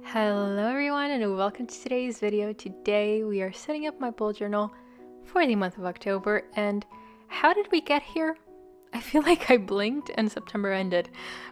Hello everyone and welcome to today's video. Today we are setting up my bullet journal for the month of October. And how did we get here? I feel like I blinked and September ended.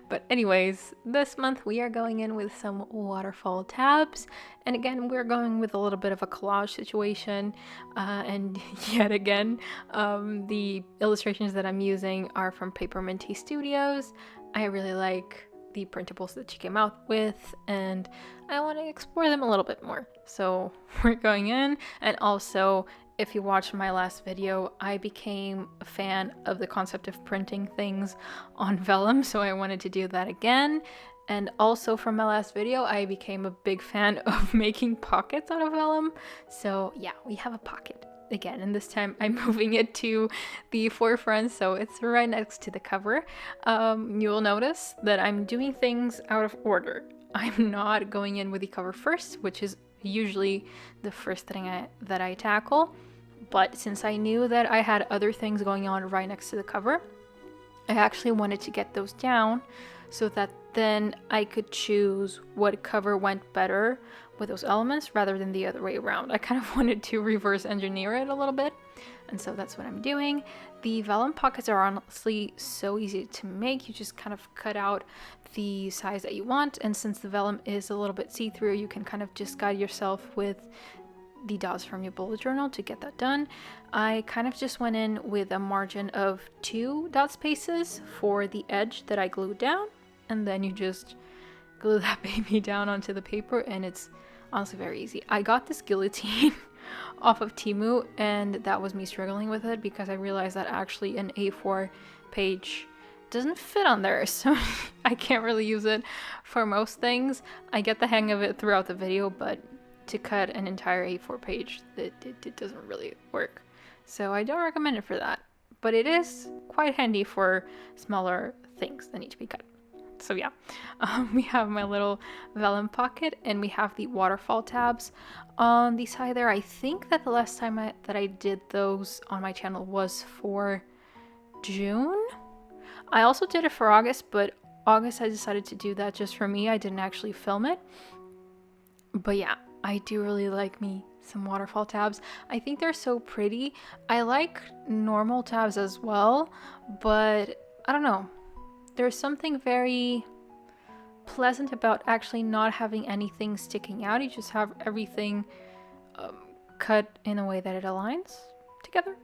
But anyways, this month we are going in with some waterfall tabs. And again, we're going with a little bit of a collage situation. And yet again, the illustrations that I'm using are from Paper Minty Studios. I really like the printables that she came out with, and I want to explore them a little bit more. So we're going in, and also if you watched my last video, I became a fan of the concept of printing things on vellum, so I wanted to do that again. And also from my last video, I became a big fan of making pockets out of vellum. So yeah, we have a pocket again, and this time I'm moving it to the forefront, so it's right next to the cover. You'll notice that I'm doing things out of order. I'm not going in with the cover first, which is usually the first thing that I tackle. But since I knew that I had other things going on right next to the cover, I actually wanted to get those down so that then I could choose what cover went better with those elements rather than the other way around. I kind of wanted to reverse engineer it a little bit, and so that's what I'm doing. The vellum pockets are honestly so easy to make. You just kind of cut out the size that you want, and since the vellum is a little bit see-through, you can kind of just guide yourself with the dots from your bullet journal to get that done. I kind of just went in with a margin of 2 dot spaces for the edge that I glued down, and then you just glue that baby down onto the paper, and it's honestly very easy. I got this guillotine off of Temu, and that was me struggling with it because I realized that actually an A4 page doesn't fit on there, so I can't really use it for most things. I get the hang of it throughout the video, but to cut an entire A4 page, it doesn't really work. So I don't recommend it for that, but it is quite handy for smaller things that need to be cut. So yeah, we have my little vellum pocket, and we have the waterfall tabs on the side there. I think that the last time that I did those on my channel was for June. I also did it for August, but August I decided to do that just for me. I didn't actually film it. But yeah, I do really like me some waterfall tabs. I think they're so pretty. I like normal tabs as well, but I don't know. There's something very pleasant about actually not having anything sticking out. You just have everything cut in a way that it aligns together,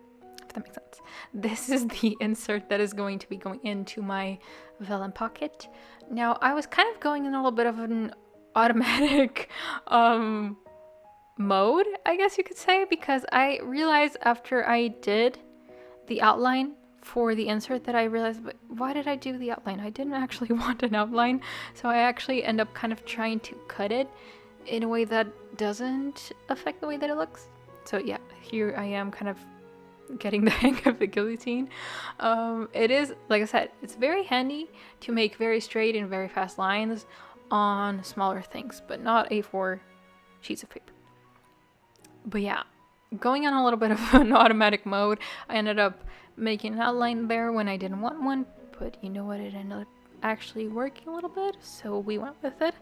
if that makes sense. This is the insert that is going to be going into my vellum pocket. Now, I was kind of going in a little bit of an automatic mode, I guess you could say, because I realized after I did the outline for the insert that I realized, but why did I do the outline? I didn't actually want an outline, so I actually end up kind of trying to cut it in a way that doesn't affect the way that it looks. So yeah, here I am kind of getting the hang of the guillotine. It is, like I said, it's very handy to make very straight and very fast lines on smaller things, but not A4 sheets of paper. But yeah, going on a little bit of an automatic mode, I ended up making an outline there when I didn't want one, but you know what, it ended up actually working a little bit, so we went with it.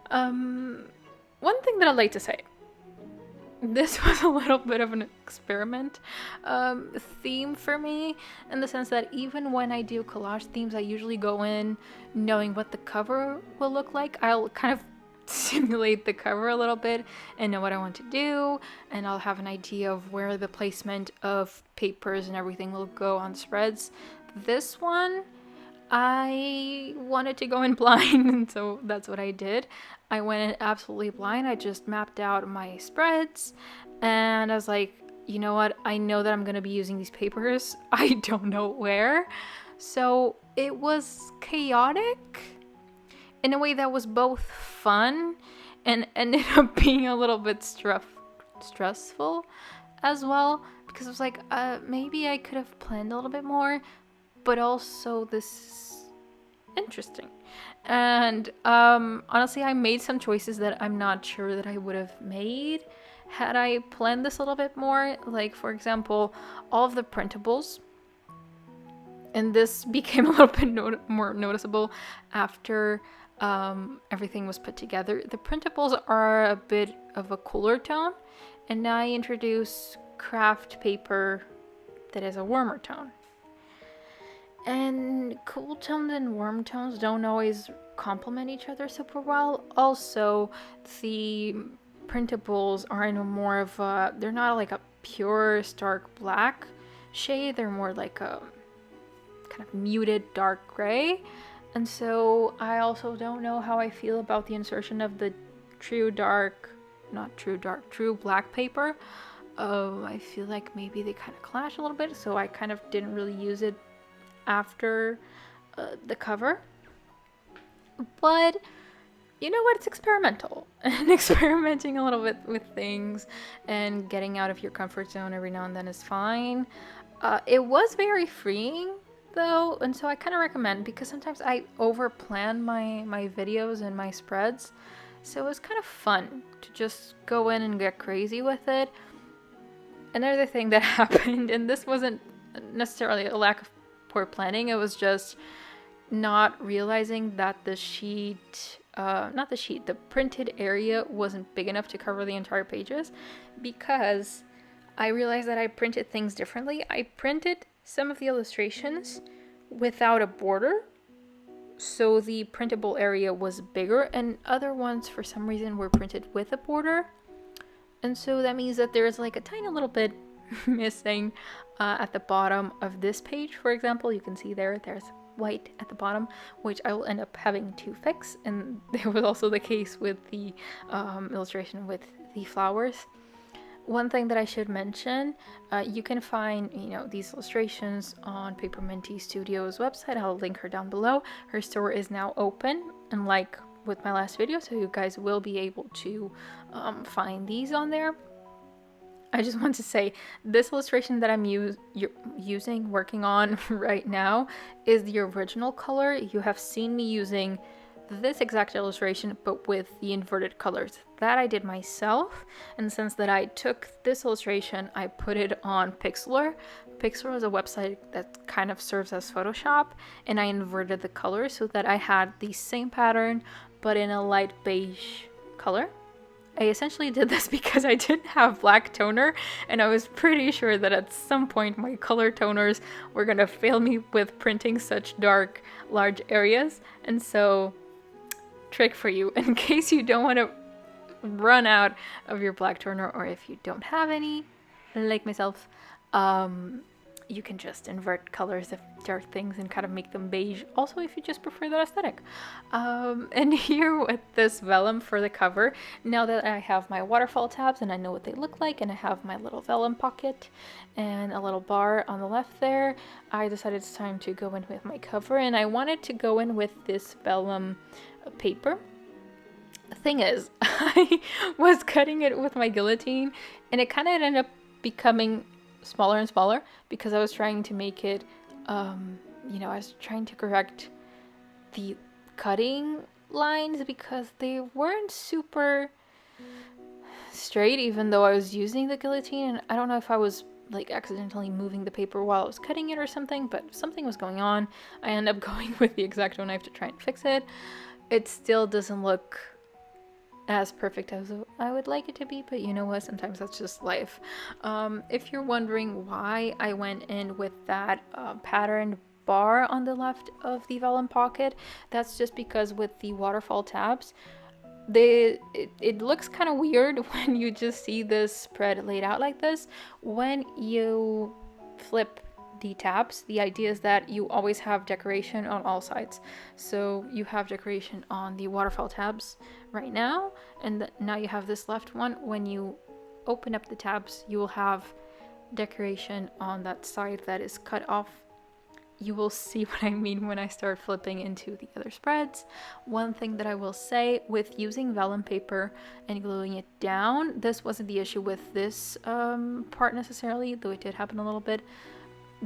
One thing that I'd like to say, this was a little bit of an experiment theme for me, in the sense that even when I do collage themes, I usually go in knowing what the cover will look like. I'll kind of simulate the cover a little bit and know what I want to do, and I'll have an idea of where the placement of papers and everything will go on spreads. This one, I wanted to go in blind, and so that's what I did. I went in absolutely blind. I just mapped out my spreads, and I was like, you know what? I know that I'm going to be using these papers. I don't know where. So it was chaotic in a way that was both fun and ended up being a little bit stressful as well, because I was like, maybe I could have planned a little bit more, but also this is interesting. And honestly, I made some choices that I'm not sure that I would have made had I planned this a little bit more. Like, for example, all of the printables, and this became a little bit more noticeable after everything was put together. The printables are a bit of a cooler tone, and now I introduce craft paper that is a warmer tone. And cool tones and warm tones don't always complement each other super well. Also, the printables are in a more of a, they're not like a pure stark black shade, they're more like a kind of muted dark gray. And so I also don't know how I feel about the insertion of the true black paper. I feel like maybe they kind of clash a little bit, so I kind of didn't really use it after the cover. But you know what, it's experimental, and experimenting a little bit with things and getting out of your comfort zone every now and then is fine. It was very freeing though, and so I kind of recommend, because sometimes I over plan my videos and my spreads, so it was kind of fun to just go in and get crazy with it. Another thing that happened, and this wasn't necessarily a lack of poor planning, it was just not realizing that the printed area wasn't big enough to cover the entire pages, because I realized that I printed things differently. I printed some of the illustrations without a border, so the printable area was bigger, and other ones for some reason were printed with a border. And so that means that there's like a tiny little bit missing at the bottom of this page, for example. You can see there's white at the bottom, which I will end up having to fix. And there was also the case with the illustration with the flowers. One thing that I should mention, you can find, these illustrations on Paper Minty Studio's website. I'll link her down below. Her store is now open, unlike with my last video, so you guys will be able to find these on there. I just want to say, this illustration that I'm working on right now, is the original color. You have seen me using this exact illustration, but with the inverted colors. That I did myself, and since that I took this illustration, I put it on Pixlr. Pixlr is a website that kind of serves as Photoshop, and I inverted the colors so that I had the same pattern, but in a light beige color. I essentially did this because I didn't have black toner, and I was pretty sure that at some point my color toners were gonna fail me with printing such dark, large areas. And so, trick for you, in case you don't want to run out of your black toner, or if you don't have any, like myself, you can just invert colors of dark things and kind of make them beige, also if you just prefer that aesthetic. And here with this vellum for the cover, now that I have my waterfall tabs and I know what they look like, and I have my little vellum pocket and a little bar on the left there, I decided it's time to go in with my cover, and I wanted to go in with this vellum paper. The thing is, I was cutting it with my guillotine, and it kind of ended up becoming smaller and smaller because I was trying to make it, I was trying to correct the cutting lines because they weren't super straight, even though I was using the guillotine. And I don't know if I was like accidentally moving the paper while I was cutting it or something, but something was going on. I ended up going with the X-Acto knife to try and fix it. It still doesn't look as perfect as I would like it to be, but you know what, sometimes that's just life. If you're wondering why I went in with that patterned bar on the left of the vellum pocket, that's just because with the waterfall tabs, it looks kind of weird when you just see this spread laid out like this. When you flip the tabs, the idea is that you always have decoration on all sides. So you have decoration on the waterfall tabs right now, and now you have this left one. When you open up the tabs, you will have decoration on that side that is cut off. You will see what I mean when I start flipping into the other spreads. One thing that I will say, with using vellum paper and gluing it down, this wasn't the issue with this part necessarily, though it did happen a little bit.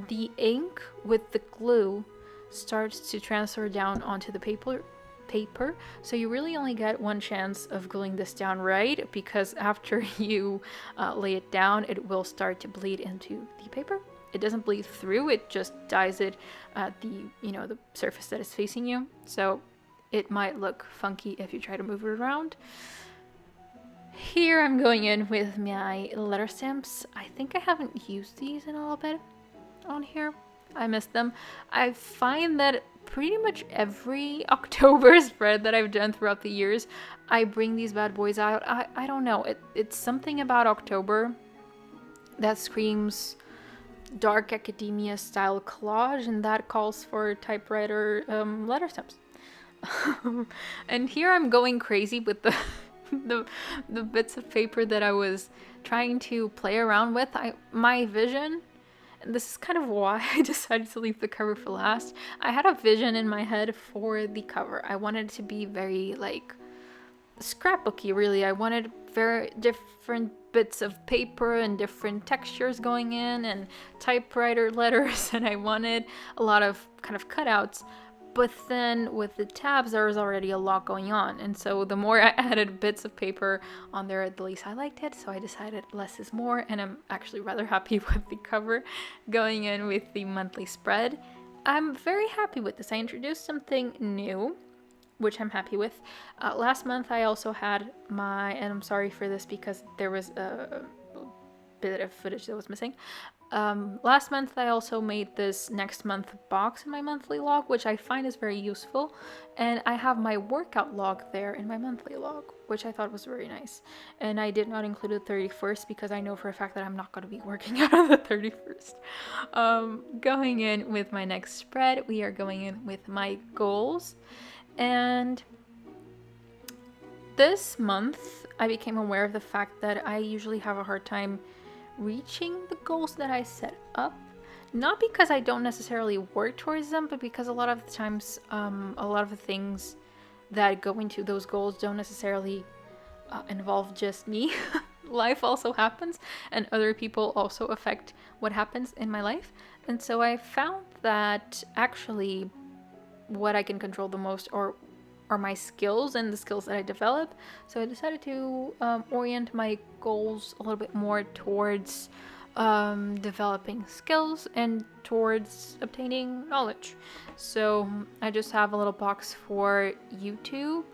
The ink with the glue starts to transfer down onto the paper, so you really only get one chance of gluing this down right, because after you lay it down, it will start to bleed into the paper. It doesn't bleed through, it just dyes it at the the surface that is facing you. So it might look funky if you try to move it around. Here I'm going in with my letter stamps. I think I haven't used these in a little bit on here. I miss them. I find that pretty much every October spread that I've done throughout the years, I bring these bad boys out. I don't know. It's something about October that screams dark academia style collage, and that calls for typewriter letter stamps. And here I'm going crazy with the bits of paper that I was trying to play around with. My vision, and this is kind of why I decided to leave the cover for last. I had a vision in my head for the cover. I wanted it to be very like scrapbooky, really. I wanted very different bits of paper and different textures going in and typewriter letters, and I wanted a lot of kind of cutouts. But then with the tabs, there was already a lot going on. And so the more I added bits of paper on there, the least I liked it. So I decided less is more. And I'm actually rather happy with the cover going in with the monthly spread. I'm very happy with this. I introduced something new, which I'm happy with. Last month, I also had and I'm sorry for this because there was a bit of footage that was missing. Last month I also made this next month box in my monthly log, which I find is very useful, and I have my workout log there in my monthly log, which I thought was very nice. And I did not include the 31st because I know for a fact that I'm not going to be working out on the 31st. Going in with my next spread, we are going in with my goals, and this month I became aware of the fact that I usually have a hard time reaching the goals that I set up, not because I don't necessarily work towards them, but because a lot of the times a lot of the things that go into those goals don't necessarily involve just me. Life also happens, and other people also affect what happens in my life. And so I found that actually what I can control the most are my skills and the skills that I develop. So I decided to orient my goals a little bit more towards developing skills and towards obtaining knowledge. So I just have a little box for YouTube,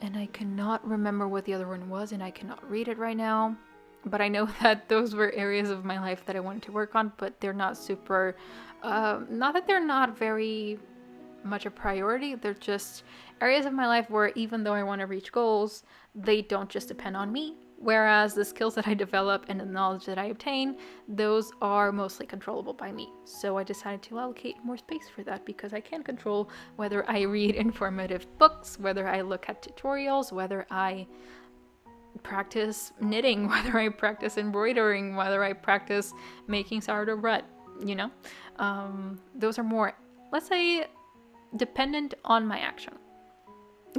and I cannot remember what the other one was, and I cannot read it right now. But I know that those were areas of my life that I wanted to work on, but they're not super, not that they're not very much a priority, they're just areas of my life where even though I want to reach goals, they don't just depend on me. Whereas the skills that I develop and the knowledge that I obtain, those are mostly controllable by me. So I decided to allocate more space for that because I can control whether I read informative books, whether I look at tutorials, whether I practice knitting, whether I practice embroidering, whether I practice making sourdough bread, you know? Those are more, let's say, dependent on my action.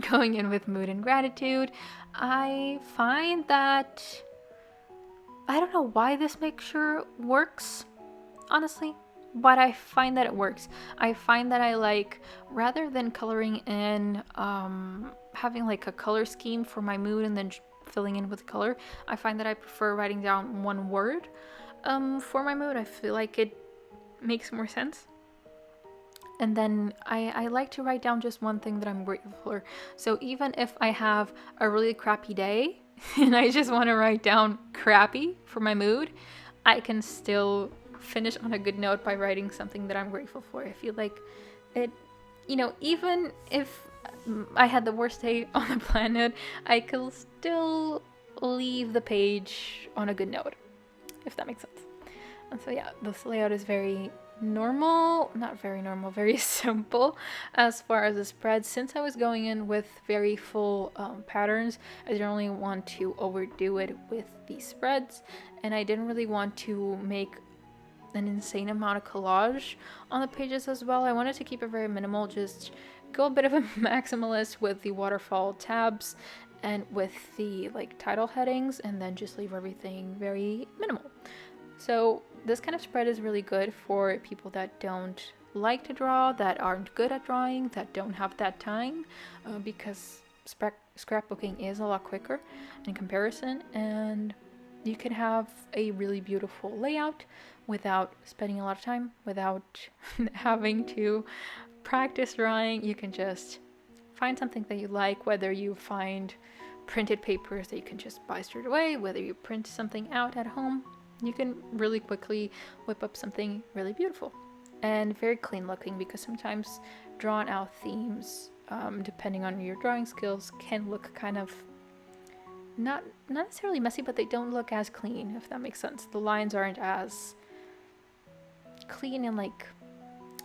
Going in with mood and gratitude, I find that I don't know why this mixture works, honestly, but I find that it works. I find that I like, rather than coloring in, having like a color scheme for my mood and then filling in with color, I find that I prefer writing down one word for my mood. I feel like it makes more sense. And then I like to write down just one thing that I'm grateful for. So even if I have a really crappy day and I just want to write down crappy for my mood, I can still finish on a good note by writing something that I'm grateful for. I feel like it, you know, even if I had the worst day on the planet, I could still leave the page on a good note, if that makes sense. And so yeah, this layout is very normal, not very normal, very simple as far as the spread. Since I was going in with very full patterns, I didn't really want to overdo it with these spreads, and I didn't really want to make an insane amount of collage on the pages as well. I wanted to keep it very minimal, just go a bit of a maximalist with the waterfall tabs and with the like title headings, and then just leave everything very minimal. So this kind of spread is really good for people that don't like to draw, that aren't good at drawing, that don't have that time, because scrapbooking is a lot quicker in comparison, and you can have a really beautiful layout without spending a lot of time, without having to practice drawing, you can just find something that you like, whether you find printed papers that you can just buy straight away, whether you print something out at home, you can really quickly whip up something really beautiful and very clean looking, because sometimes drawn out themes, depending on your drawing skills, can look kind of not necessarily messy, but they don't look as clean, if that makes sense. The lines aren't as clean and like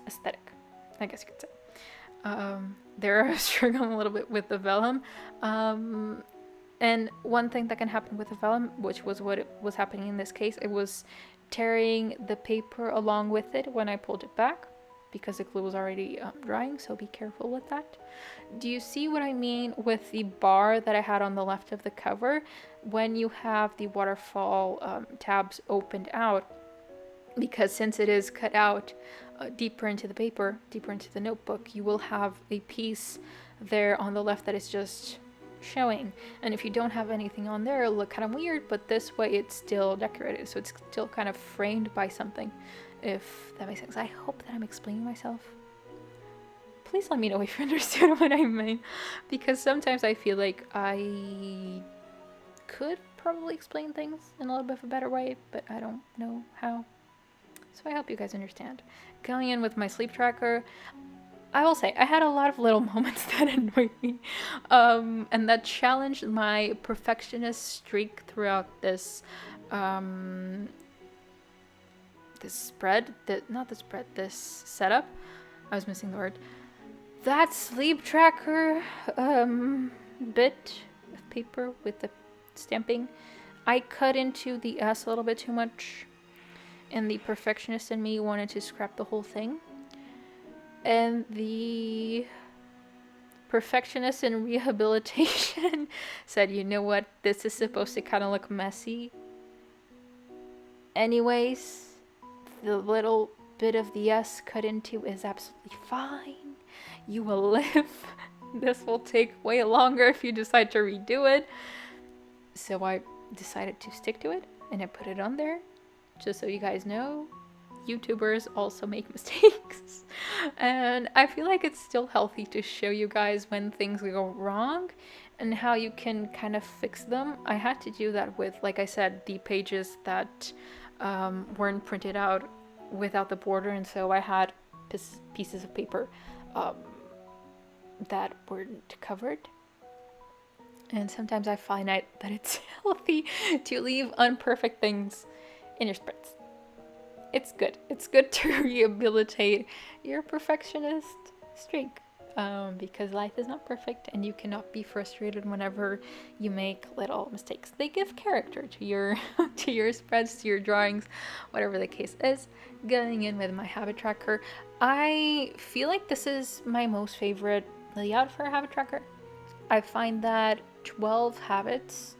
aesthetic, I guess you could say. There I was struggling a little bit with the vellum, and one thing that can happen with the vellum, which was what was happening in this case, it was tearing the paper along with it when I pulled it back, because the glue was already drying, so be careful with that. Do you see what I mean with the bar that I had on the left of the cover? When you have the waterfall tabs opened out, because since it is cut out deeper into the paper, deeper into the notebook, you will have a piece there on the left that is just showing, and if you don't have anything on there, it'll look kind of weird, but this way it's still decorated, so it's still kind of framed by something, if that makes sense. I hope that I'm explaining myself. Please let me know if you understood what I mean, because sometimes I feel like I could probably explain things in a little bit of a better way, but I don't know how. So I hope you guys understand. Going in with my sleep tracker, I will say I had a lot of little moments that annoyed me, and that challenged my perfectionist streak throughout this this setup. I was missing the word. That sleep tracker bit of paper with the stamping, I cut into the S a little bit too much, and the perfectionist in me wanted to scrap the whole thing. And the perfectionist in rehabilitation said, you know what, this is supposed to kind of look messy anyways. The little bit of the S cut into is absolutely fine. You will live. This will take way longer if you decide to redo it. So I decided to stick to it, and I put it on there just so you guys know. YouTubers also make mistakes, and I feel like it's still healthy to show you guys when things go wrong and how you can kind of fix them. I had to do that with, like I said, the pages that weren't printed out without the border, and so I had pieces of paper that weren't covered. And sometimes I find out that it's healthy to leave imperfect things in your spreads. It's good. It's good to rehabilitate your perfectionist streak, because life is not perfect and you cannot be frustrated whenever you make little mistakes. They give character to your to your spreads, to your drawings, whatever the case is. Going in with my habit tracker, I feel like this is my most favorite layout for a habit tracker. I find that 12 habits,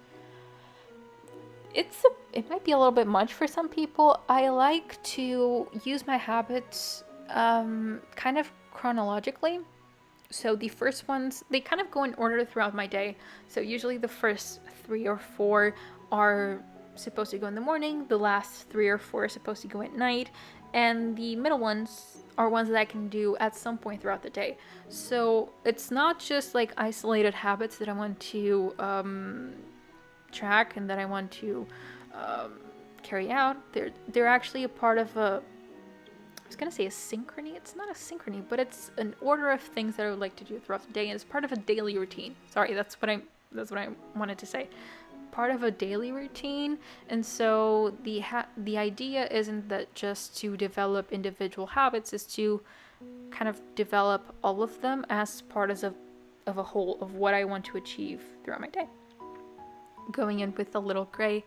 it might be a little bit much for some people. I like to use my habits kind of chronologically. So the first ones, they kind of go in order throughout my day. So usually the first 3 or 4 are supposed to go in the morning, the last 3 or 4 are supposed to go at night, and the middle ones are ones that I can do at some point throughout the day. So it's not just like isolated habits that I want to track and that I want to carry out. They're actually a part of a, I was gonna say a synchrony. It's not a synchrony, but it's an order of things that I would like to do throughout the day, and it's part of a daily routine. Sorry, that's what I wanted to say. Part of a daily routine. And so the idea isn't that just to develop individual habits, is to kind of develop all of them as part of a whole of what I want to achieve throughout my day. Going in with a little gray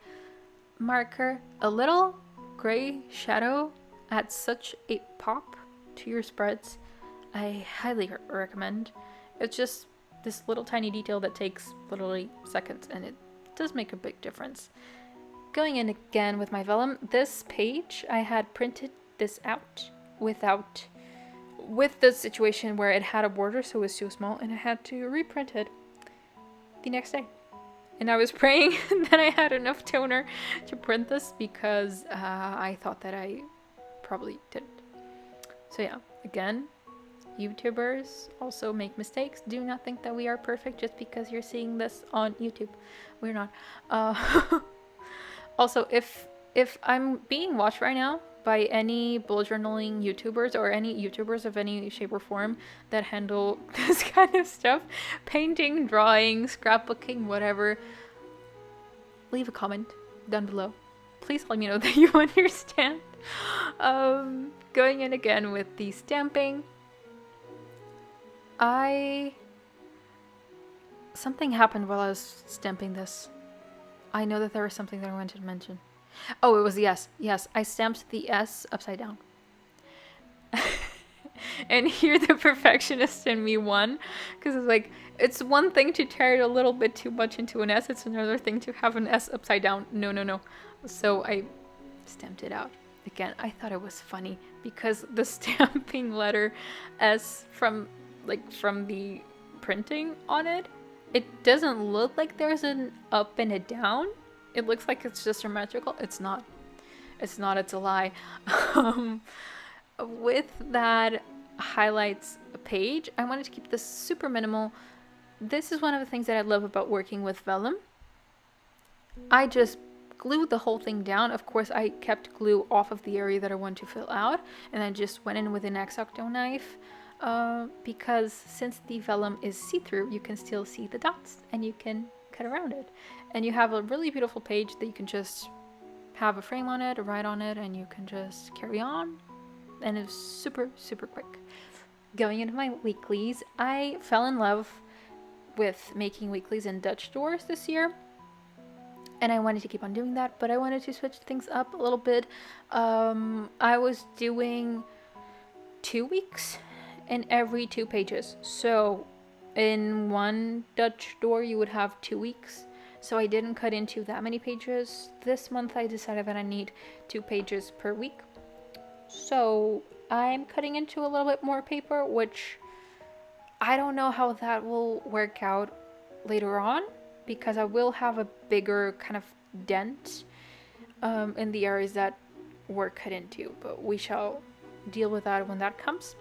marker, a little gray shadow adds such a pop to your spreads. I highly recommend. It's just this little tiny detail that takes literally seconds, and it does make a big difference. Going in again with my vellum, this page I had printed this out with the situation where it had a border, so it was too small, and I had to reprint it the next day. And I was praying that I had enough toner to print this, because I thought that I probably didn't. So yeah, again, YouTubers also make mistakes. Do not think that we are perfect just because you're seeing this on YouTube. We're not. Also, if I'm being watched right now by any bullet journaling YouTubers or any YouTubers of any shape or form that handle this kind of stuff, painting, drawing, scrapbooking, whatever, leave a comment down below. Please let me know that you understand. Going in again with the stamping. Something happened while I was stamping this. I know that there was something that I wanted to mention. Oh, it was the S. Yes, I stamped the S upside down. And here the perfectionist in me won. Because it's like, it's one thing to tear it a little bit too much into an S. It's another thing to have an S upside down. No. So I stamped it out. Again, I thought it was funny because the stamping letter S from the printing on it, it doesn't look like there's an up and a down. It looks like it's just symmetrical. It's not. It's a lie. With that highlights page, I wanted to keep this super minimal. This is one of the things that I love about working with vellum. I just glued the whole thing down. Of course, I kept glue off of the area that I want to fill out, and I just went in with an X-Acto knife. Because since the vellum is see-through, you can still see the dots and you can cut around it. And you have a really beautiful page that you can just have a frame on it, write on it, and you can just carry on. And it's super, super quick. Going into my weeklies, I fell in love with making weeklies in Dutch doors this year. And I wanted to keep on doing that, but I wanted to switch things up a little bit. I was doing 2 weeks in every 2 pages. So in one Dutch door you would have 2 weeks. So I didn't cut into that many pages. This month I decided that I need 2 pages per week. So I'm cutting into a little bit more paper, which I don't know how that will work out later on, because I will have a bigger kind of dent in the areas that were cut into, but we shall deal with that when that comes.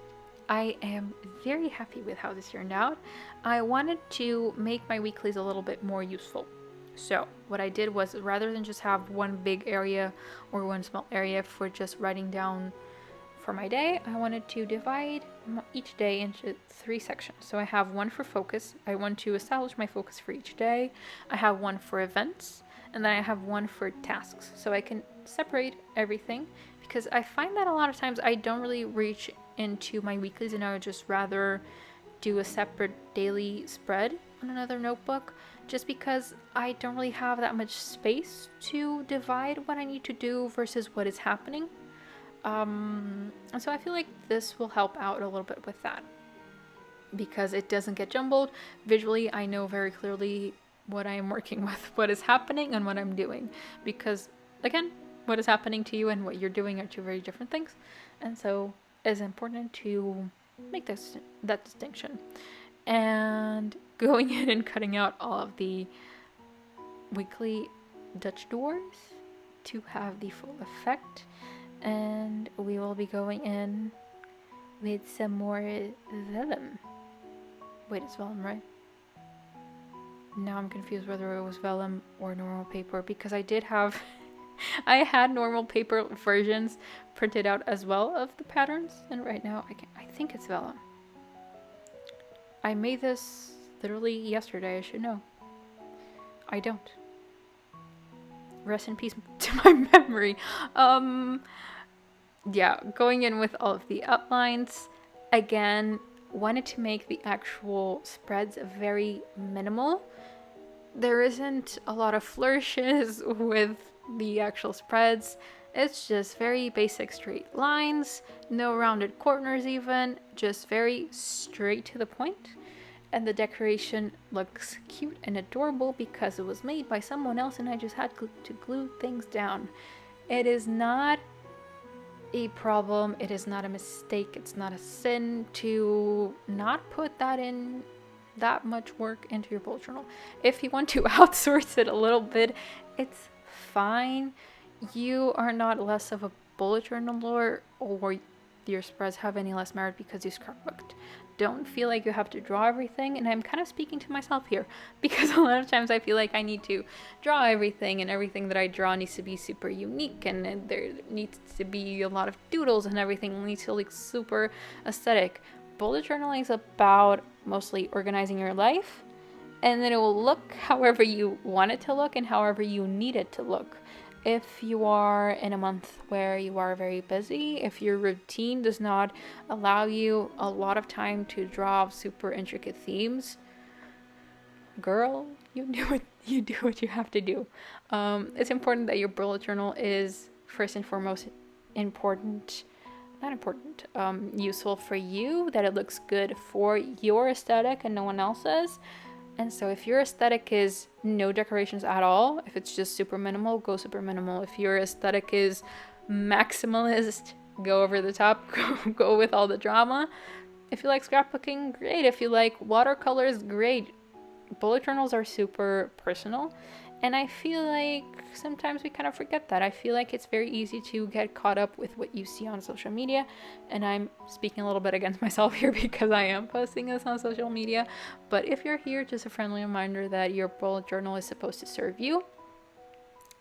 I am very happy with how this turned out. I wanted to make my weeklies a little bit more useful. So what I did was, rather than just have one big area or one small area for just writing down for my day, I wanted to divide each day into 3 sections. So I have one for focus. I want to establish my focus for each day. I have one for events, and then I have one for tasks. So I can separate everything, because I find that a lot of times I don't really reach into my weeklies, and I would just rather do a separate daily spread on another notebook, just because I don't really have that much space to divide what I need to do versus what is happening. And so I feel like this will help out a little bit with that, because it doesn't get jumbled. Visually, I know very clearly what I am working with, what is happening and what I'm doing, because again, what is happening to you and what you're doing are 2 very different things. And so it's important to make that distinction. And going in and cutting out all of the weekly Dutch doors to have the full effect. And we will be going in with some more vellum. Wait, it's vellum, right? Now I'm confused whether it was vellum or normal paper, because I did have I had normal paper versions printed out as well of the patterns, and right now I think it's vellum. I made this literally yesterday. I should know. I don't. Rest in peace to my memory. Yeah, going in with all of the outlines. Again, wanted to make the actual spreads very minimal. There isn't a lot of flourishes with the actual spreads. It's just very basic straight lines, no rounded corners even, just very straight to the point. And the decoration looks cute and adorable because it was made by someone else and I just had to glue things down. It is not a problem, it is not a mistake, it's not a sin to not put that much work into your bullet journal. If you want to outsource it a little bit, it's fine. You are not less of a bullet journaler, or your spreads have any less merit because you scrapbooked. Don't feel like you have to draw everything, and I'm kind of speaking to myself here because a lot of times I feel like I need to draw everything, and everything that I draw needs to be super unique, and there needs to be a lot of doodles, and everything needs to look super aesthetic. Bullet journaling is about mostly organizing your life, and then it will look however you want it to look and however you need it to look. If you are in a month where you are very busy, if your routine does not allow you a lot of time to draw super intricate themes, girl, you do what you have to do. It's important that your bullet journal is first and foremost useful for you, that it looks good for your aesthetic and no one else's. And so if your aesthetic is no decorations at all, if it's just super minimal, go super minimal. If your aesthetic is maximalist, go over the top, go with all the drama. If you like scrapbooking, great. If you like watercolors, great. Bullet journals are super personal, and I feel like sometimes we kind of forget that. I feel like it's very easy to get caught up with what you see on social media, and I'm speaking a little bit against myself here because I am posting this on social media. But if you're here, just a friendly reminder that your bullet journal is supposed to serve you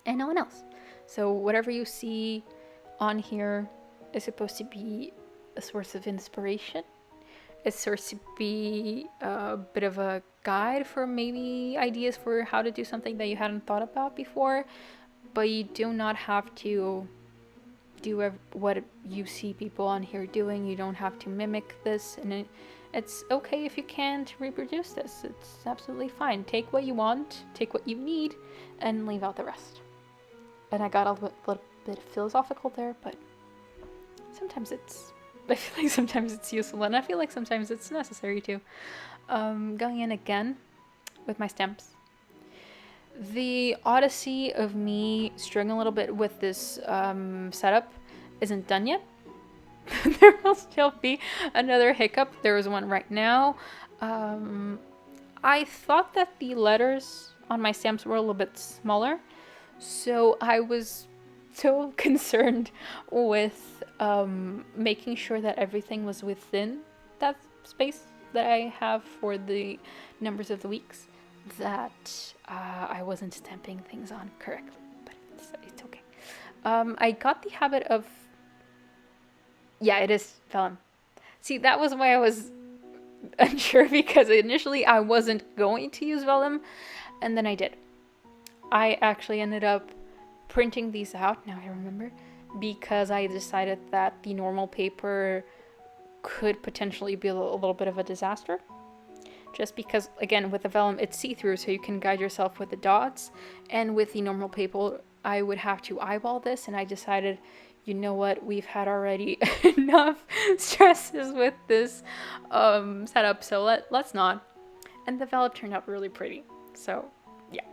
and no one else. So whatever you see on here is supposed to be a source of inspiration. It's supposed to be a bit of a guide for maybe ideas for how to do something that you hadn't thought about before, but you do not have to do what you see people on here doing. You don't have to mimic this, and it's okay if you can't reproduce this. It's absolutely fine. Take what you want, take what you need, and leave out the rest. And I got a little bit philosophical there, but I feel like sometimes it's useful, and I feel like sometimes it's necessary too. Going in again with my stamps. The odyssey of me struggling a little bit with this setup isn't done yet. There will still be another hiccup. There is one right now. I thought that the letters on my stamps were a little bit smaller, so I was so concerned with making sure that everything was within that space that I have for the numbers of the weeks, that I wasn't stamping things on correctly, but it's okay. I got the habit of, yeah, it is vellum. See, that was why I was unsure, because initially I wasn't going to use vellum, and then I did. I actually ended up printing these out, now I remember, because I decided that the normal paper could potentially be a little bit of a disaster. Just because, again, with the vellum, it's see-through, so you can guide yourself with the dots. And with the normal paper, I would have to eyeball this, and I decided, you know what, we've had already enough stresses with this setup, so let's not. And the vellum turned out really pretty, so yeah.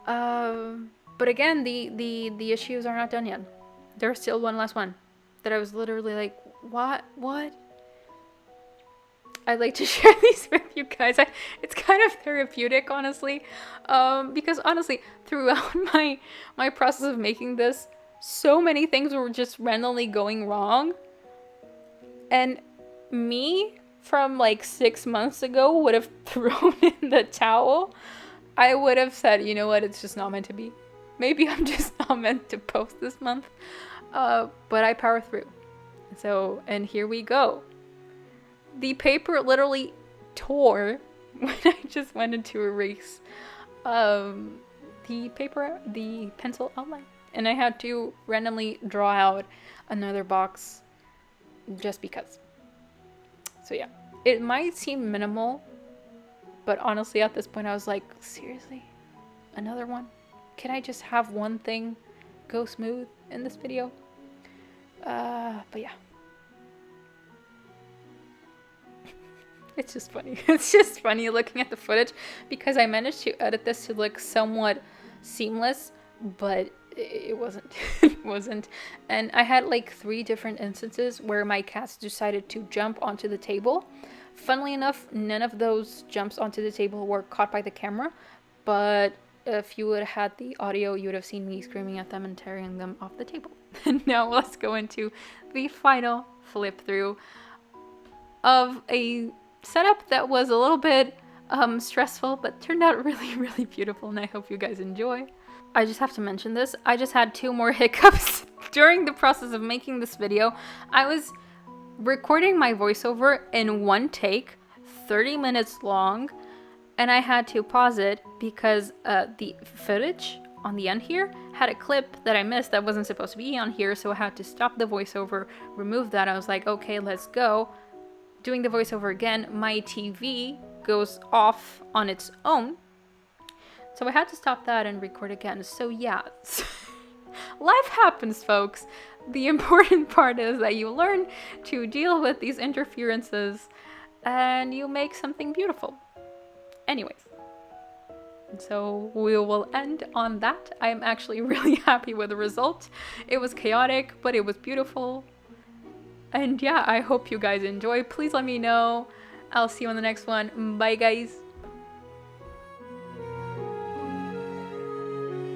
But again, the issues are not done yet. There's still one last one that I was literally like, what? I'd like to share these with you guys. It's kind of therapeutic, honestly, because honestly, throughout my process of making this, so many things were just randomly going wrong, and me from like 6 months ago would have thrown in the towel. I would have said, you know what, it's just not meant to be. Maybe I'm just not meant to post this month, but I power through. So, and here we go. The paper literally tore when I just wanted to erase the pencil outline. And I had to randomly draw out another box just because. So yeah, it might seem minimal, but honestly at this point I was like, seriously? Another one? Can I just have one thing go smooth in this video? But yeah. It's just funny. It's just funny looking at the footage because I managed to edit this to look somewhat seamless, but it wasn't. It wasn't. And I had like 3 different instances where my cats decided to jump onto the table. Funnily enough, none of those jumps onto the table were caught by the camera, but if you would have had the audio, you would have seen me screaming at them and tearing them off the table. And now let's go into the final flip through of a setup that was a little bit stressful, but turned out really, really beautiful, and I hope you guys enjoy. I just have to mention this. I just had 2 more hiccups during the process of making this video. I was recording my voiceover in one take, 30 minutes long, and I had to pause it because the footage on the end here had a clip that I missed that wasn't supposed to be on here, so I had to stop the voiceover, remove that. I was like, okay, let's go. Doing the voiceover again, my TV goes off on its own, so I had to stop that and record again. So yeah, life happens, folks. The important part is that you learn to deal with these interferences and you make something beautiful. Anyways, so we will end on that. I am actually really happy with the result. It was chaotic, but it was beautiful. And yeah, I hope you guys enjoy. Please let me know. I'll see you on the next one. Bye, guys.